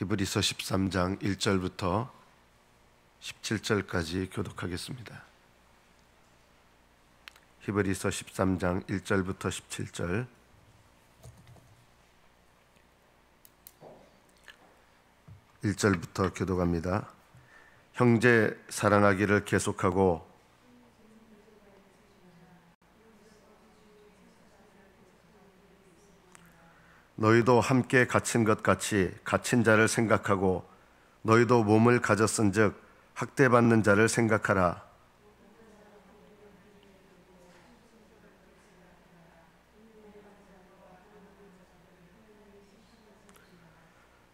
히브리서 13장 1절부터 17절까지 교독하겠습니다. 히브리서 13장 1절부터 17절. (1절부터) 교독합니다. 형제 사랑하기를 계속하고 너희도 함께 갇힌 것 같이 갇힌 자를 생각하고 너희도 몸을 가졌은즉 학대받는 자를 생각하라.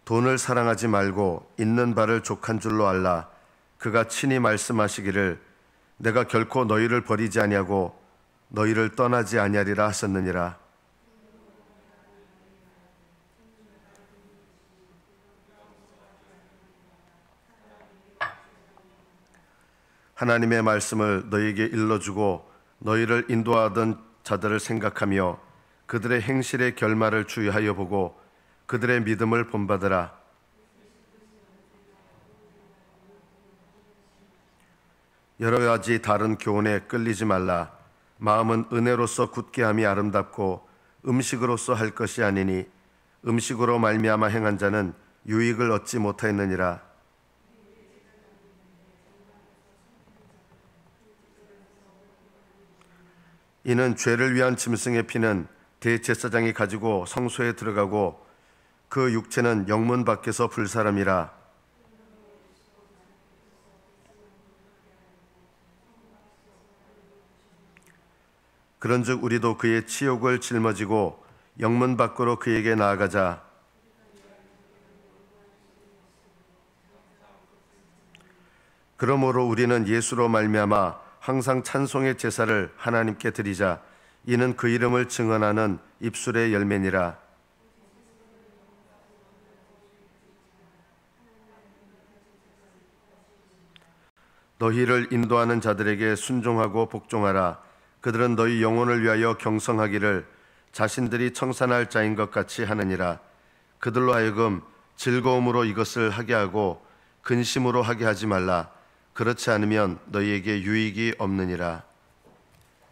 돈을 사랑하지 말고 있는 바를 족한 줄로 알라. 그가 친히 말씀하시기를 내가 결코 너희를 버리지 아니하고 너희를 떠나지 아니하리라 하셨느니라. 하나님의 말씀을 너희에게 일러주고 너희를 인도하던 자들을 생각하며 그들의 행실의 결말을 주의하여 보고 그들의 믿음을 본받으라. 여러 가지 다른 교훈에 끌리지 말라. 마음은 은혜로서 굳게 함이 아름답고 음식으로서 할 것이 아니니 음식으로 말미암아 행한 자는 유익을 얻지 못하였느니라. 이는 죄를 위한 짐승의 피는 대제사장이 가지고 성소에 들어가고 그 육체는 영문 밖에서 불사람이라. 그런즉 우리도 그의 치욕을 짊어지고 영문 밖으로 그에게 나아가자. 그러므로 우리는 예수로 말미암아 항상 찬송의 제사를 하나님께 드리자. 이는 그 이름을 증언하는 입술의 열매니라. 너희를 인도하는 자들에게 순종하고 복종하라. 그들은 너희 영혼을 위하여 경성하기를 자신들이 청산할 자인 것 같이 하느니라. 그들로 하여금 즐거움으로 이것을 하게 하고 근심으로 하게 하지 말라. 그렇지 않으면 너희에게 유익이 없느니라.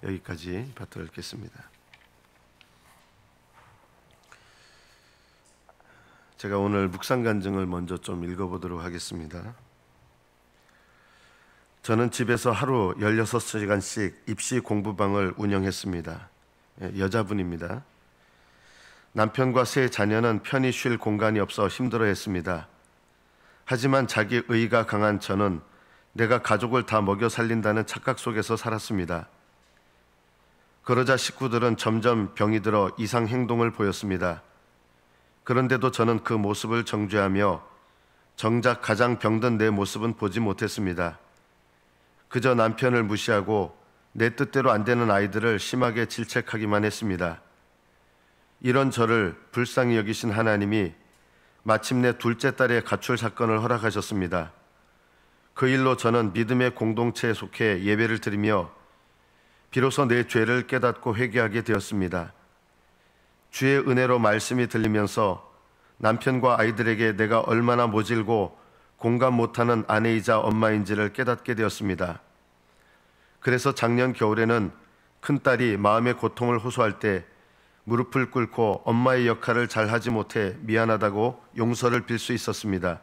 여기까지 받들어 읽겠습니다. 제가 오늘 묵상간증을 먼저 좀 읽어보도록 하겠습니다. 저는 집에서 하루 16시간씩 입시 공부방을 운영했습니다. 여자분입니다. 남편과 세 자녀는 편히 쉴 공간이 없어 힘들어했습니다. 하지만 자기 의가 강한 저는 내가 가족을 다 먹여 살린다는 착각 속에서 살았습니다. 그러자 식구들은 점점 병이 들어 이상 행동을 보였습니다. 그런데도 저는 그 모습을 정죄하며 정작 가장 병든 내 모습은 보지 못했습니다. 그저 남편을 무시하고 내 뜻대로 안 되는 아이들을 심하게 질책하기만 했습니다. 이런 저를 불쌍히 여기신 하나님이 마침내 둘째 딸의 가출 사건을 허락하셨습니다. 그 일로 저는 믿음의 공동체에 속해 예배를 드리며 비로소 내 죄를 깨닫고 회개하게 되었습니다. 주의 은혜로 말씀이 들리면서 남편과 아이들에게 내가 얼마나 모질고 공감 못하는 아내이자 엄마인지를 깨닫게 되었습니다. 그래서 작년 겨울에는 큰딸이 마음의 고통을 호소할 때 무릎을 꿇고 엄마의 역할을 잘 하지 못해 미안하다고 용서를 빌 수 있었습니다.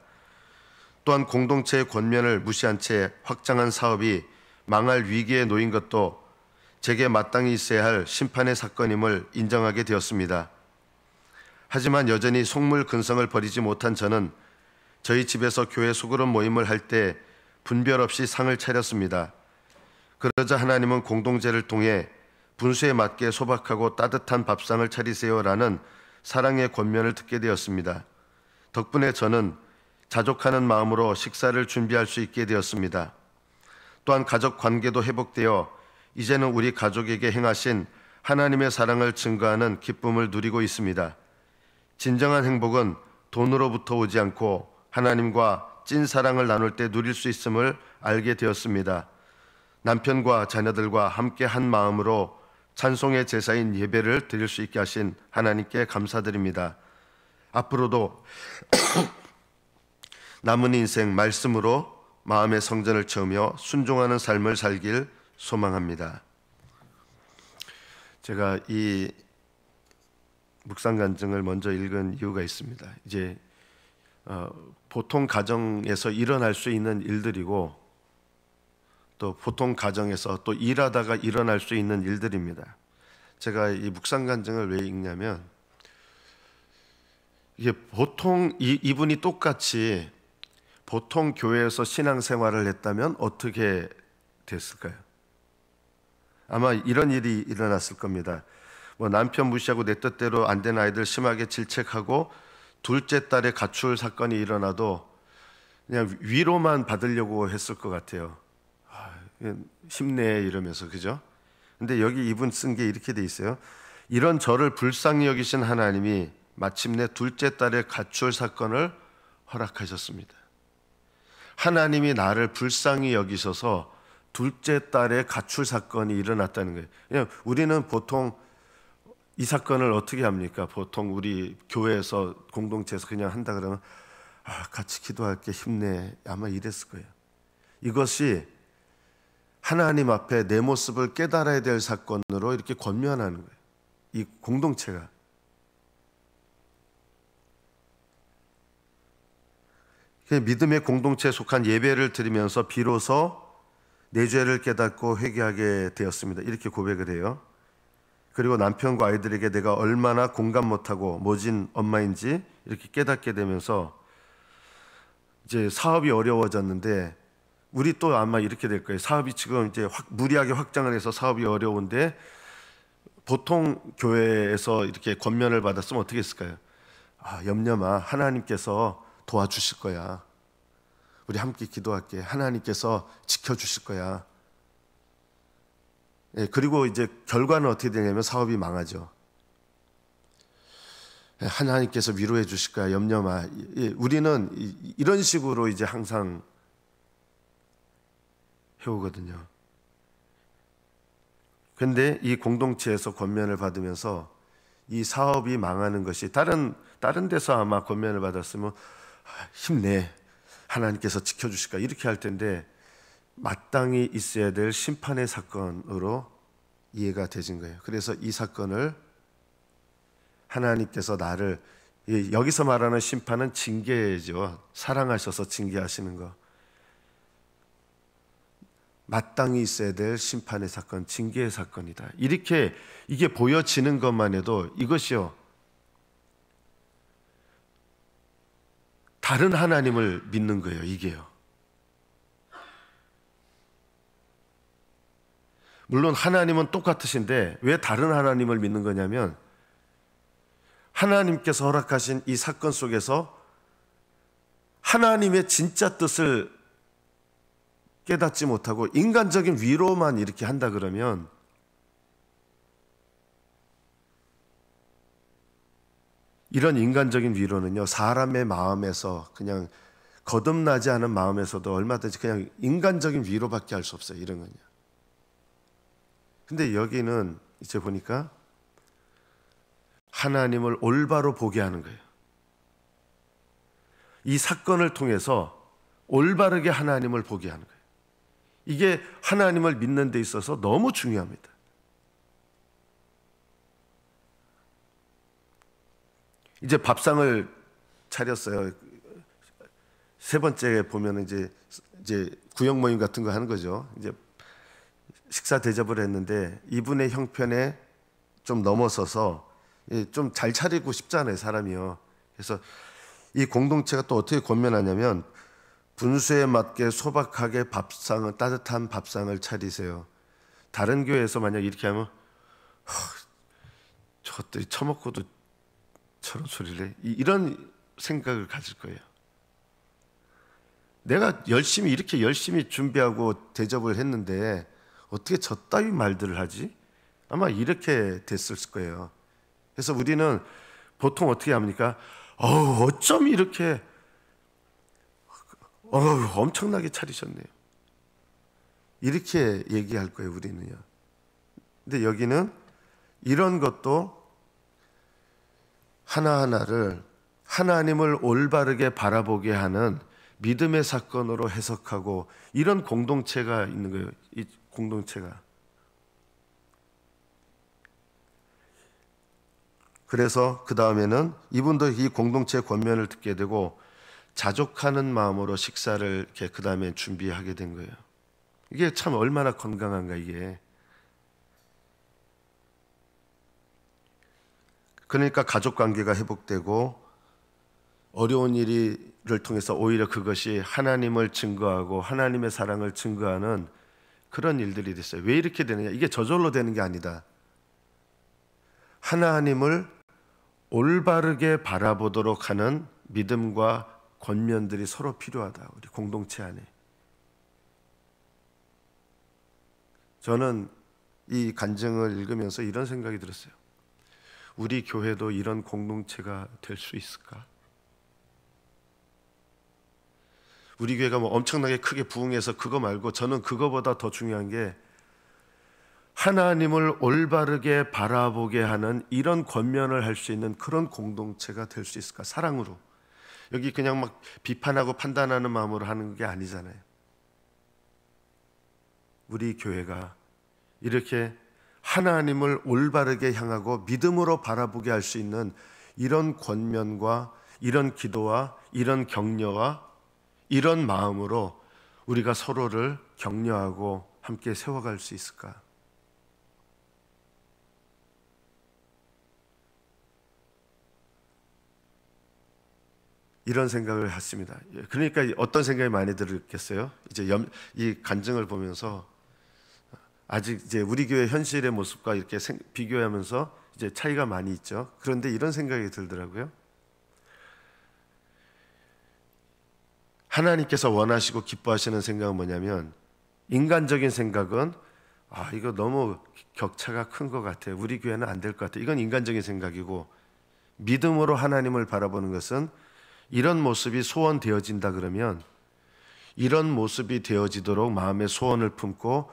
또한 공동체의 권면을 무시한 채 확장한 사업이 망할 위기에 놓인 것도 제게 마땅히 있어야 할 심판의 사건임을 인정하게 되었습니다. 하지만 여전히 속물근성을 버리지 못한 저는 저희 집에서 교회 소그룹 모임을 할 때 분별 없이 상을 차렸습니다. 그러자 하나님은 공동체를 통해 분수에 맞게 소박하고 따뜻한 밥상을 차리세요라는 사랑의 권면을 듣게 되었습니다. 덕분에 저는 자족하는 마음으로 식사를 준비할 수 있게 되었습니다. 또한 가족 관계도 회복되어 이제는 우리 가족에게 행하신 하나님의 사랑을 증거하는 기쁨을 누리고 있습니다. 진정한 행복은 돈으로부터 오지 않고 하나님과 찐 사랑을 나눌 때 누릴 수 있음을 알게 되었습니다. 남편과 자녀들과 함께 한 마음으로 찬송의 제사인 예배를 드릴 수 있게 하신 하나님께 감사드립니다. 앞으로도 남은 인생 말씀으로 마음의 성전을 채우며 순종하는 삶을 살길 소망합니다. 제가 이 묵상 간증을 먼저 읽은 이유가 있습니다. 이제 보통 가정에서 일어날 수 있는 일들이고 또 보통 가정에서 또 일하다가 일어날 수 있는 일들입니다. 제가 이 묵상 간증을 왜 읽냐면 이게 보통 이분이 똑같이 보통 교회에서 신앙생활을 했다면 어떻게 됐을까요? 아마 이런 일이 일어났을 겁니다. 남편 무시하고 내 뜻대로 안 된 아이들 심하게 질책하고 둘째 딸의 가출 사건이 일어나도 그냥 위로만 받으려고 했을 것 같아요. 힘내 이러면서, 그죠? 근데 여기 이분 쓴 게 이렇게 돼 있어요. 이런 저를 불쌍히 여기신 하나님이 마침내 둘째 딸의 가출 사건을 허락하셨습니다. 하나님이 나를 불쌍히 여기셔서 둘째 딸의 가출 사건이 일어났다는 거예요. 그냥 우리는 보통 이 사건을 어떻게 합니까? 보통 우리 교회에서 공동체에서 그냥 한다 그러면 같이 기도할게, 힘내, 아마 이랬을 거예요. 이것이 하나님 앞에 내 모습을 깨달아야 될 사건으로 이렇게 권면하는 거예요. 이 공동체가. 믿음의 공동체에 속한 예배를 드리면서 비로소 내 죄를 깨닫고 회개하게 되었습니다. 이렇게 고백을 해요. 그리고 남편과 아이들에게 내가 얼마나 공감 못하고 모진 엄마인지 이렇게 깨닫게 되면서 이제 사업이 어려워졌는데 우리 또 아마 이렇게 될 거예요. 사업이 지금 이제 무리하게 확장을 해서 사업이 어려운데 보통 교회에서 이렇게 권면을 받았으면 어떻게 했을까요? 염려마, 하나님께서 도와주실 거야. 우리 함께 기도할게. 하나님께서 지켜주실 거야. 그리고 이제 결과는 어떻게 되냐면 사업이 망하죠. 하나님께서 위로해 주실 거야. 염려마. 우리는 이런 식으로 이제 항상 해오거든요. 그런데 이 공동체에서 권면을 받으면서 이 사업이 망하는 것이 다른 데서 아마 권면을 받았으면 힘내, 하나님께서 지켜주실 거야, 이렇게 할 텐데 마땅히 있어야 될 심판의 사건으로 이해가 되진 거예요. 그래서 이 사건을 하나님께서 나를, 여기서 말하는 심판은 징계죠. 사랑하셔서 징계하시는 거. 마땅히 있어야 될 심판의 사건, 징계의 사건이다. 이렇게 이게 보여지는 것만 해도 이것이요, 다른 하나님을 믿는 거예요. 이게요. 물론 하나님은 똑같으신데 왜 다른 하나님을 믿는 거냐면 하나님께서 허락하신 이 사건 속에서 하나님의 진짜 뜻을 깨닫지 못하고 인간적인 위로만 이렇게 한다 그러면 이런 인간적인 위로는요, 사람의 마음에서 그냥 거듭나지 않은 마음에서도 얼마든지 그냥 인간적인 위로밖에 할 수 없어요. 이런 건요. 근데 여기는 이제 보니까 하나님을 올바로 보게 하는 거예요. 이 사건을 통해서 올바르게 하나님을 보게 하는 거예요. 이게 하나님을 믿는 데 있어서 너무 중요합니다. 이제 밥상을 차렸어요. 세 번째 보면 이제 구역 모임 같은 거 하는 거죠. 이제 식사 대접을 했는데 이분의 형편에 좀 넘어서서 좀 잘 차리고 싶잖아요, 사람이요. 그래서 이 공동체가 또 어떻게 권면하냐면 분수에 맞게 소박하게 따뜻한 밥상을 차리세요. 다른 교회에서 만약 이렇게 하면 저것들이 처먹고도 저런 소리를 해. 이런 생각을 가질 거예요. 내가 이렇게 열심히 준비하고 대접을 했는데 어떻게 저 따위 말들을 하지? 아마 이렇게 됐을 거예요. 그래서 우리는 보통 어떻게 합니까? 어쩜 이렇게 엄청나게 차리셨네요. 이렇게 얘기할 거예요, 우리는요. 근데 여기는 이런 것도 하나하나를 하나님을 올바르게 바라보게 하는 믿음의 사건으로 해석하고 이런 공동체가 있는 거예요. 이 공동체가. 그래서 그 다음에는 이분도 이 공동체의 권면을 듣게 되고 자족하는 마음으로 식사를 이렇게 그 다음에 준비하게 된 거예요. 이게 참 얼마나 건강한가 이게. 그러니까 가족 관계가 회복되고 어려운 일을 통해서 오히려 그것이 하나님을 증거하고 하나님의 사랑을 증거하는 그런 일들이 됐어요. 왜 이렇게 되느냐? 이게 저절로 되는 게 아니다. 하나님을 올바르게 바라보도록 하는 믿음과 권면들이 서로 필요하다. 우리 공동체 안에. 저는 이 간증을 읽으면서 이런 생각이 들었어요. 우리 교회도 이런 공동체가 될 수 있을까? 우리 교회가 뭐 엄청나게 크게 부흥해서 그거 말고 저는 그거보다 더 중요한 게 하나님을 올바르게 바라보게 하는 이런 권면을 할 수 있는 그런 공동체가 될 수 있을까? 사랑으로. 여기 그냥 막 비판하고 판단하는 마음으로 하는 게 아니잖아요. 우리 교회가 이렇게 하나님을 올바르게 향하고 믿음으로 바라보게 할 수 있는 이런 권면과 이런 기도와 이런 격려와 이런 마음으로 우리가 서로를 격려하고 함께 세워갈 수 있을까? 이런 생각을 했습니다. 그러니까 어떤 생각이 많이 들었겠어요? 이제 이 간증을 보면서 아직 이제 우리 교회 현실의 모습과 이렇게 비교하면서 이제 차이가 많이 있죠. 그런데 이런 생각이 들더라고요. 하나님께서 원하시고 기뻐하시는 생각은 뭐냐면 인간적인 생각은 이거 너무 격차가 큰 것 같아요. 우리 교회는 안 될 것 같아요. 이건 인간적인 생각이고 믿음으로 하나님을 바라보는 것은 이런 모습이 소원되어진다 그러면 이런 모습이 되어지도록 마음의 소원을 품고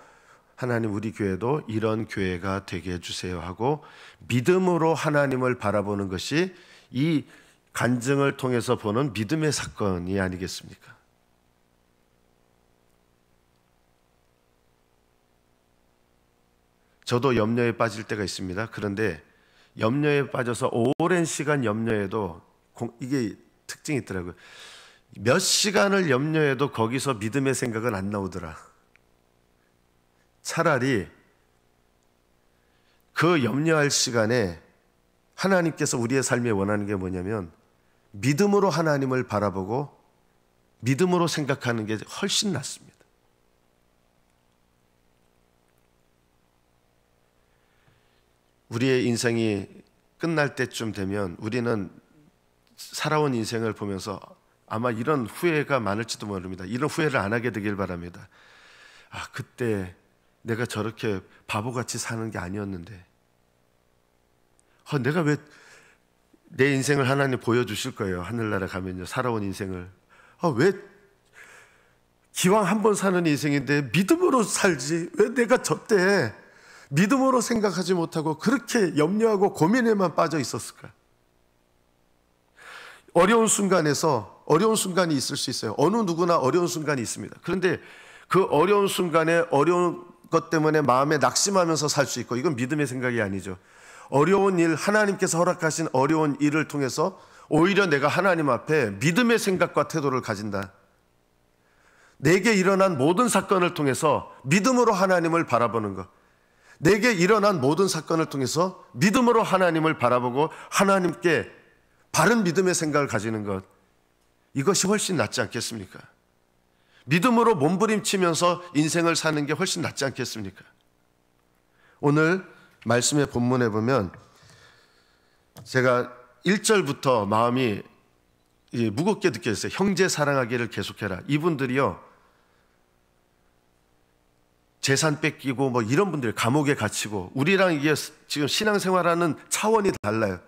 하나님 우리 교회도 이런 교회가 되게 해주세요 하고 믿음으로 하나님을 바라보는 것이 이 간증을 통해서 보는 믿음의 사건이 아니겠습니까? 저도 염려에 빠질 때가 있습니다. 그런데 염려에 빠져서 오랜 시간 염려해도 이게 특징이 있더라고요. 몇 시간을 염려해도 거기서 믿음의 생각은 안 나오더라. 차라리 그 염려할 시간에 하나님께서 우리의 삶에 원하는 게 뭐냐면 믿음으로 하나님을 바라보고 믿음으로 생각하는 게 훨씬 낫습니다. 우리의 인생이 끝날 때쯤 되면 우리는 살아온 인생을 보면서 아마 이런 후회가 많을지도 모릅니다. 이런 후회를 안 하게 되길 바랍니다. 그때 내가 저렇게 바보같이 사는 게 아니었는데 내가 왜 내 인생을 하나님 보여주실 거예요. 하늘나라 가면요. 살아온 인생을 왜 기왕 한 번 사는 인생인데 믿음으로 살지 왜 내가 저때 믿음으로 생각하지 못하고 그렇게 염려하고 고민에만 빠져 있었을까? 어려운 순간에서 어려운 순간이 있을 수 있어요. 어느 누구나 어려운 순간이 있습니다. 그런데 그 어려운 순간에 어려운 것 때문에 마음에 낙심하면서 살 수 있고 이건 믿음의 생각이 아니죠. 어려운 일, 하나님께서 허락하신 어려운 일을 통해서 오히려 내가 하나님 앞에 믿음의 생각과 태도를 가진다. 내게 일어난 모든 사건을 통해서 믿음으로 하나님을 바라보는 것. 내게 일어난 모든 사건을 통해서 믿음으로 하나님을 바라보고 하나님께 바른 믿음의 생각을 가지는 것. 이것이 훨씬 낫지 않겠습니까? 믿음으로 몸부림치면서 인생을 사는 게 훨씬 낫지 않겠습니까? 오늘 말씀의 본문에 보면 제가 1절부터 마음이 무겁게 느껴졌어요. 형제 사랑하기를 계속해라. 이분들이요 재산 뺏기고 뭐 이런 분들 감옥에 갇히고 우리랑 이게 지금 신앙생활하는 차원이 달라요.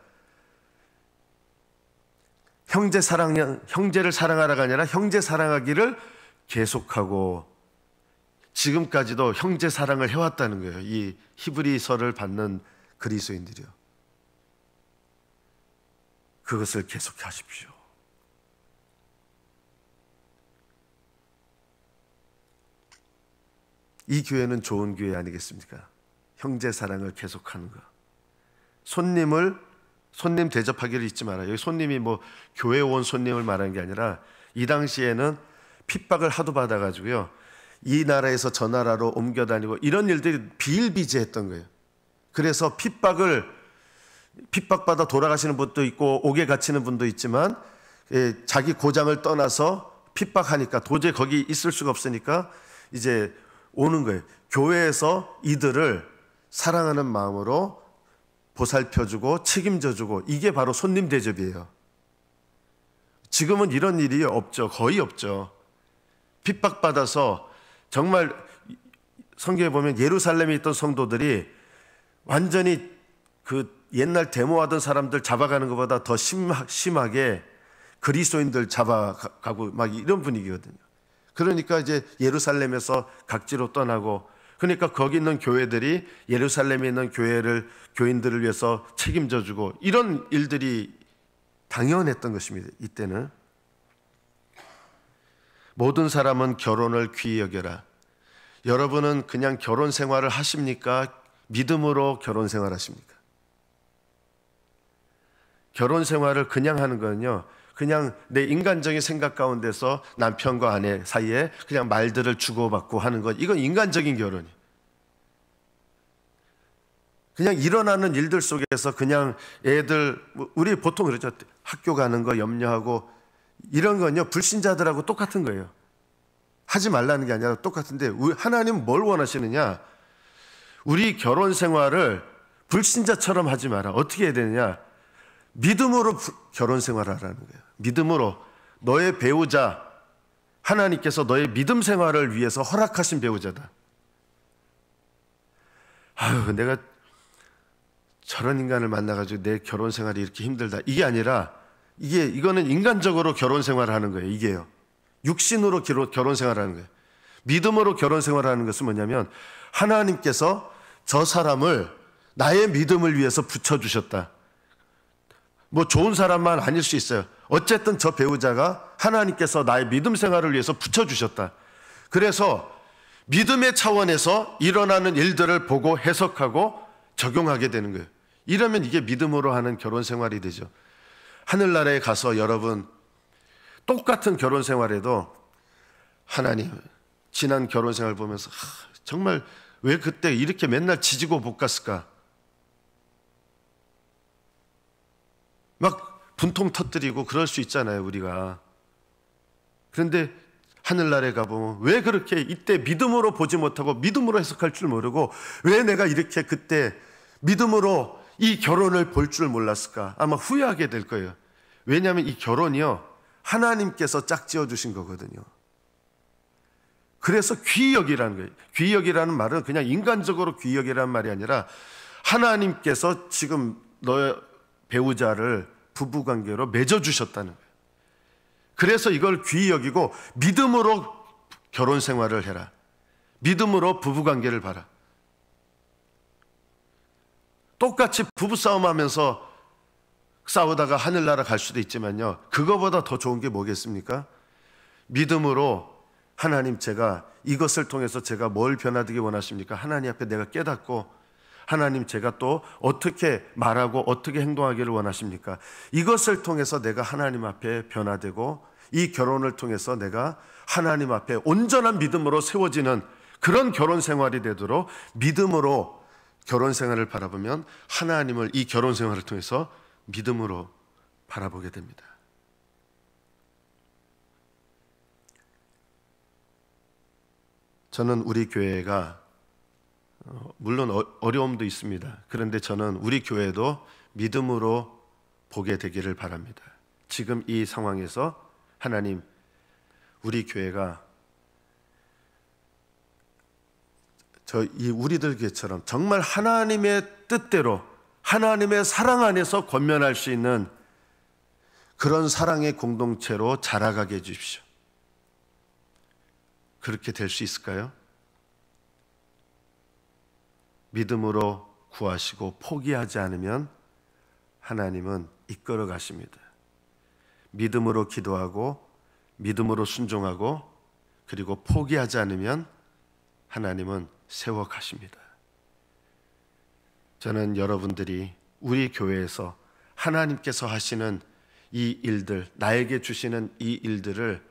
형제를 사랑하라가 아니라 형제 사랑하기를 계속하고 지금까지도 형제 사랑을 해왔다는 거예요. 이 히브리서를 받는 그리스도인들이요. 그것을 계속하십시오. 이 교회는 좋은 교회 아니겠습니까? 형제 사랑을 계속하는 거. 손님 대접하기를 잊지 마라. 여기 손님이 뭐 교회 온 손님을 말하는 게 아니라 이 당시에는 핍박을 하도 받아가지고요, 이 나라에서 저 나라로 옮겨 다니고 이런 일들이 비일비재했던 거예요. 그래서 핍박받아 돌아가시는 분도 있고 옥에 갇히는 분도 있지만, 자기 고장을 떠나서 핍박하니까 도저히 거기 있을 수가 없으니까 이제 오는 거예요. 교회에서 이들을 사랑하는 마음으로 보살펴주고 책임져주고, 이게 바로 손님 대접이에요. 지금은 이런 일이 없죠. 거의 없죠. 핍박받아서 정말 성경에 보면 예루살렘에 있던 성도들이 완전히 그 옛날 데모하던 사람들 잡아가는 것보다 더 심하게 그리스도인들 잡아가고 막 이런 분위기거든요. 그러니까 이제 예루살렘에서 각지로 떠나고, 그러니까 거기 있는 교회들이 예루살렘에 있는 교인들을 위해서 책임져주고, 이런 일들이 당연했던 것입니다. 이때는 모든 사람은 결혼을 귀히 여겨라. 여러분은 그냥 결혼 생활을 하십니까? 믿음으로 결혼 생활 하십니까? 결혼 생활을 그냥 하는 거는요, 그냥 내 인간적인 생각 가운데서 남편과 아내 사이에 그냥 말들을 주고받고 하는 것, 이건 인간적인 결혼이에요. 그냥 일어나는 일들 속에서 그냥 애들, 우리 보통 그러죠. 학교 가는 거 염려하고 이런 건요, 불신자들하고 똑같은 거예요. 하지 말라는 게 아니라 똑같은데, 하나님은 뭘 원하시느냐? 우리 결혼 생활을 불신자처럼 하지 마라. 어떻게 해야 되느냐? 믿음으로 결혼 생활을 하라는 거예요. 믿음으로. 너의 배우자, 하나님께서 너의 믿음 생활을 위해서 허락하신 배우자다. 아유, 내가 저런 인간을 만나가지고 내 결혼 생활이 이렇게 힘들다, 이게 아니라, 이거는 인간적으로 결혼 생활을 하는 거예요. 이게요. 육신으로 결혼 생활을 하는 거예요. 믿음으로 결혼 생활을 하는 것은 뭐냐면, 하나님께서 저 사람을 나의 믿음을 위해서 붙여주셨다. 뭐 좋은 사람만 아닐 수 있어요. 어쨌든 저 배우자가 하나님께서 나의 믿음 생활을 위해서 붙여주셨다. 그래서 믿음의 차원에서 일어나는 일들을 보고 해석하고 적용하게 되는 거예요. 이러면 이게 믿음으로 하는 결혼 생활이 되죠. 하늘나라에 가서 여러분 똑같은 결혼 생활에도 하나님, 지난 결혼 생활 보면서 정말 왜 그때 이렇게 맨날 지지고 못 갔을까? 막 분통 터뜨리고 그럴 수 있잖아요, 우리가. 그런데 하늘나라에 가보면 왜 그렇게 이때 믿음으로 보지 못하고 믿음으로 해석할 줄 모르고 왜 내가 이렇게 그때 믿음으로 이 결혼을 볼 줄 몰랐을까? 아마 후회하게 될 거예요. 왜냐하면 이 결혼이요, 하나님께서 짝지어 주신 거거든요. 그래서 귀히 여기라는 거예요. 귀히 여기라는 말은 그냥 인간적으로 귀히 여기라는 말이 아니라, 하나님께서 지금 너의 배우자를 부부관계로 맺어주셨다는 거예요. 그래서 이걸 귀히 여기고 믿음으로 결혼 생활을 해라. 믿음으로 부부관계를 봐라. 똑같이 부부싸움 하면서 싸우다가 하늘나라 갈 수도 있지만요, 그거보다 더 좋은 게 뭐겠습니까? 믿음으로 하나님, 제가 이것을 통해서 제가 뭘 변화되기 원하십니까? 하나님 앞에 내가 깨닫고, 하나님 제가 또 어떻게 말하고 어떻게 행동하기를 원하십니까? 이것을 통해서 내가 하나님 앞에 변화되고, 이 결혼을 통해서 내가 하나님 앞에 온전한 믿음으로 세워지는 그런 결혼 생활이 되도록 믿음으로 결혼 생활을 바라보면 하나님을 이 결혼 생활을 통해서 믿음으로 바라보게 됩니다. 저는 우리 교회가 물론 어려움도 있습니다. 그런데 저는 우리 교회도 믿음으로 보게 되기를 바랍니다. 지금 이 상황에서 하나님, 우리 교회가 우리들 교회처럼 정말 하나님의 뜻대로 하나님의 사랑 안에서 권면할 수 있는 그런 사랑의 공동체로 자라가게 해주십시오. 그렇게 될 수 있을까요? 믿음으로 구하시고 포기하지 않으면 하나님은 이끌어 가십니다. 믿음으로 기도하고 믿음으로 순종하고 그리고 포기하지 않으면 하나님은 세워 가십니다. 저는 여러분들이 우리 교회에서 하나님께서 하시는 이 일들, 나에게 주시는 이 일들을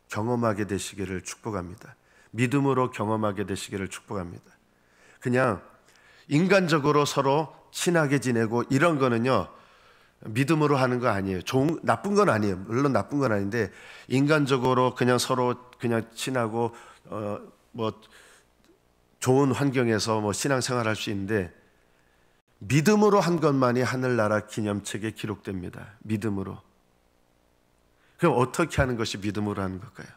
경험하게 되시기를 축복합니다. 믿음으로 경험하게 되시기를 축복합니다. 그냥 인간적으로 서로 친하게 지내고 이런 거는요, 믿음으로 하는 거 아니에요. 나쁜 건 아니에요. 물론 나쁜 건 아닌데, 인간적으로 그냥 서로 그냥 친하고 뭐 좋은 환경에서 뭐 신앙생활 할 수 있는데, 믿음으로 한 것만이 하늘나라 기념책에 기록됩니다. 믿음으로. 그럼 어떻게 하는 것이 믿음으로 하는 걸까요?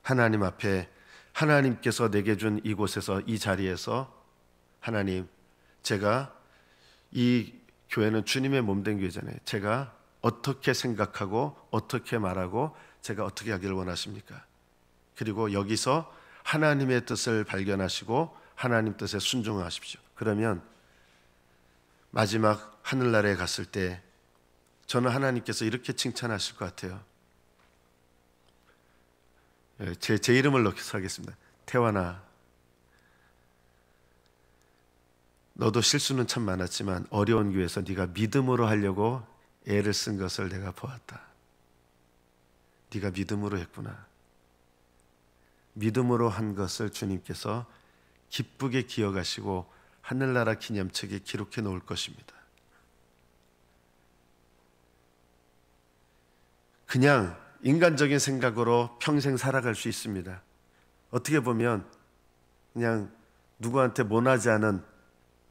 하나님 앞에, 하나님께서 내게 준 이곳에서, 이 자리에서, 하나님, 제가 이 교회는 주님의 몸된 교회잖아요. 제가 어떻게 생각하고 어떻게 말하고 제가 어떻게 하기를 원하십니까? 그리고 여기서 하나님의 뜻을 발견하시고 하나님 뜻에 순종하십시오. 그러면 마지막 하늘나라에 갔을 때 저는 하나님께서 이렇게 칭찬하실 것 같아요. 제 이름을 넣어서 하겠습니다. 태환아, 너도 실수는 참 많았지만 어려운 교회에서 네가 믿음으로 하려고 애를 쓴 것을 내가 보았다. 네가 믿음으로 했구나. 믿음으로 한 것을 주님께서 기쁘게 기억하시고 하늘나라 기념책에 기록해 놓을 것입니다. 그냥 인간적인 생각으로 평생 살아갈 수 있습니다. 어떻게 보면 그냥 누구한테 모나지 않은,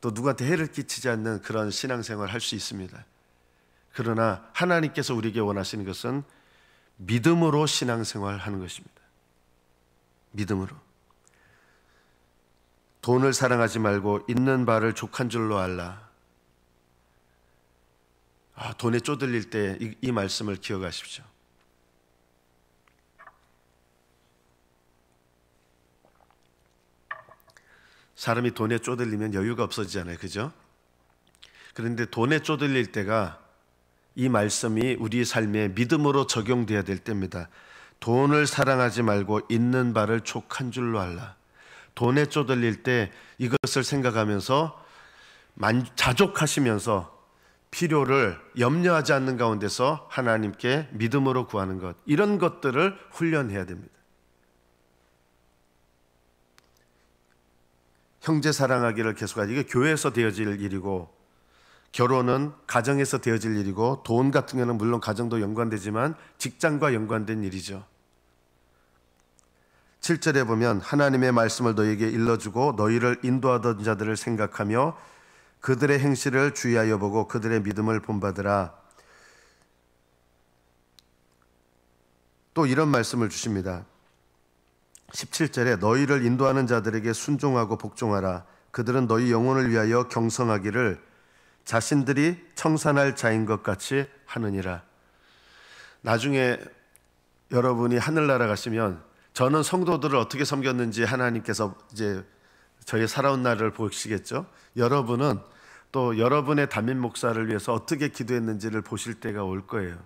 또 누구한테 해를 끼치지 않는 그런 신앙생활을 할 수 있습니다. 그러나 하나님께서 우리에게 원하시는 것은 믿음으로 신앙생활을 하는 것입니다. 믿음으로. 돈을 사랑하지 말고 있는 바를 족한 줄로 알라. 돈에 쪼들릴 때 이 말씀을 기억하십시오. 사람이 돈에 쪼들리면 여유가 없어지잖아요. 그죠? 그런데 돈에 쪼들릴 때가 이 말씀이 우리 삶에 믿음으로 적용돼야 될 때입니다. 돈을 사랑하지 말고 있는 바를 족한 줄로 알라. 돈에 쪼들릴 때 이것을 생각하면서 자족하시면서 필요를 염려하지 않는 가운데서 하나님께 믿음으로 구하는 것, 이런 것들을 훈련해야 됩니다. 형제 사랑하기를 계속하지, 이게 교회에서 되어질 일이고, 결혼은 가정에서 되어질 일이고, 돈 같은 경우는 물론 가정도 연관되지만 직장과 연관된 일이죠. 7절에 보면 하나님의 말씀을 너희에게 일러주고 너희를 인도하던 자들을 생각하며 그들의 행실을 주의하여 보고 그들의 믿음을 본받으라. 또 이런 말씀을 주십니다. 17절에 너희를 인도하는 자들에게 순종하고 복종하라. 그들은 너희 영혼을 위하여 경성하기를 자신들이 청산할 자인 것 같이 하느니라. 나중에 여러분이 하늘나라 가시면 저는 성도들을 어떻게 섬겼는지 하나님께서 이제 저희 살아온 날을 보시겠죠. 여러분은 또 여러분의 담임 목사를 위해서 어떻게 기도했는지를 보실 때가 올 거예요.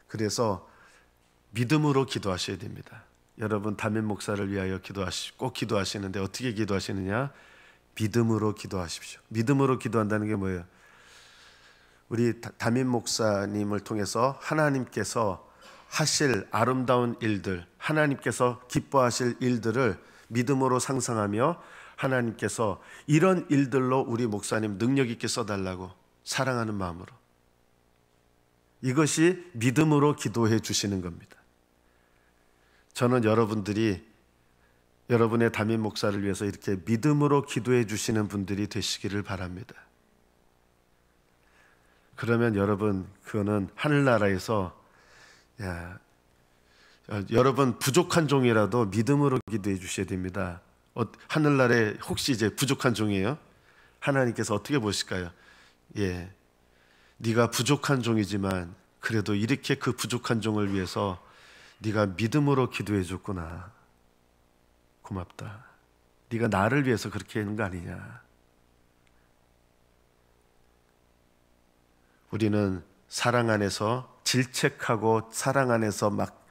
그래서 믿음으로 기도하셔야 됩니다. 여러분 담임 목사를 위하여 꼭 기도하시는데 어떻게 기도하시느냐? 믿음으로 기도하십시오. 믿음으로 기도한다는 게 뭐예요? 우리 담임 목사님을 통해서 하나님께서 하실 아름다운 일들, 하나님께서 기뻐하실 일들을 믿음으로 상상하며 하나님께서 이런 일들로 우리 목사님 능력 있게 써달라고 사랑하는 마음으로, 이것이 믿음으로 기도해 주시는 겁니다. 저는 여러분들이 여러분의 담임 목사를 위해서 이렇게 믿음으로 기도해 주시는 분들이 되시기를 바랍니다. 그러면 여러분, 그거는 하늘나라에서 여러분 부족한 종이라도 믿음으로 기도해 주셔야 됩니다. 하늘나라에 혹시 이제 부족한 종이에요? 하나님께서 어떻게 보실까요? 네가 부족한 종이지만 그래도 이렇게 그 부족한 종을 위해서 네가 믿음으로 기도해 줬구나. 고맙다. 네가 나를 위해서 그렇게 하는 거 아니냐. 우리는 사랑 안에서 질책하고 사랑 안에서 막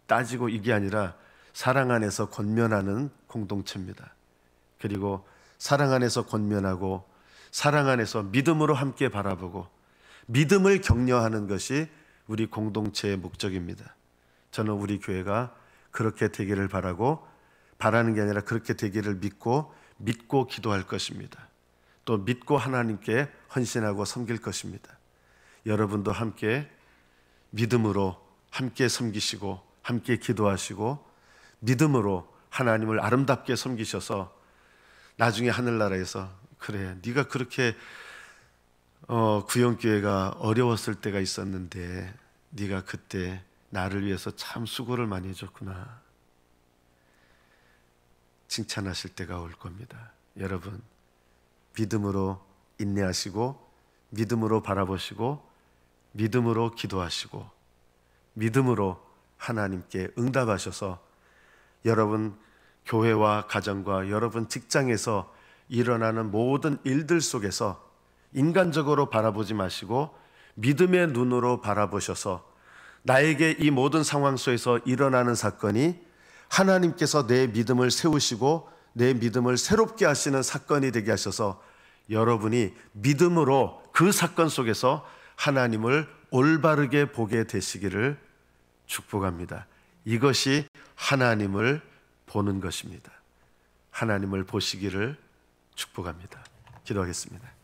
따지고 이게 아니라 사랑 안에서 권면하는 공동체입니다. 그리고 사랑 안에서 권면하고 사랑 안에서 믿음으로 함께 바라보고 믿음을 격려하는 것이 우리 공동체의 목적입니다. 저는 우리 교회가 그렇게 되기를 바라고, 바라는 게 아니라 그렇게 되기를 믿고 기도할 것입니다. 또 믿고 하나님께 헌신하고 섬길 것입니다. 여러분도 함께 믿음으로 함께 섬기시고 함께 기도하시고 믿음으로 하나님을 아름답게 섬기셔서 나중에 하늘나라에서, 그래 네가 그렇게 구영교회가 어려웠을 때가 있었는데 네가 그때 나를 위해서 참 수고를 많이 해줬구나, 칭찬하실 때가 올 겁니다. 여러분, 믿음으로 인내하시고 믿음으로 바라보시고 믿음으로 기도하시고 믿음으로 하나님께 응답하셔서 여러분 교회와 가정과 여러분 직장에서 일어나는 모든 일들 속에서 인간적으로 바라보지 마시고 믿음의 눈으로 바라보셔서 나에게 이 모든 상황 속에서 일어나는 사건이 하나님께서 내 믿음을 세우시고 내 믿음을 새롭게 하시는 사건이 되게 하셔서 여러분이 믿음으로 그 사건 속에서 하나님을 올바르게 보게 되시기를 축복합니다. 이것이 하나님을 보는 것입니다. 하나님을 보시기를 축복합니다. 기도하겠습니다.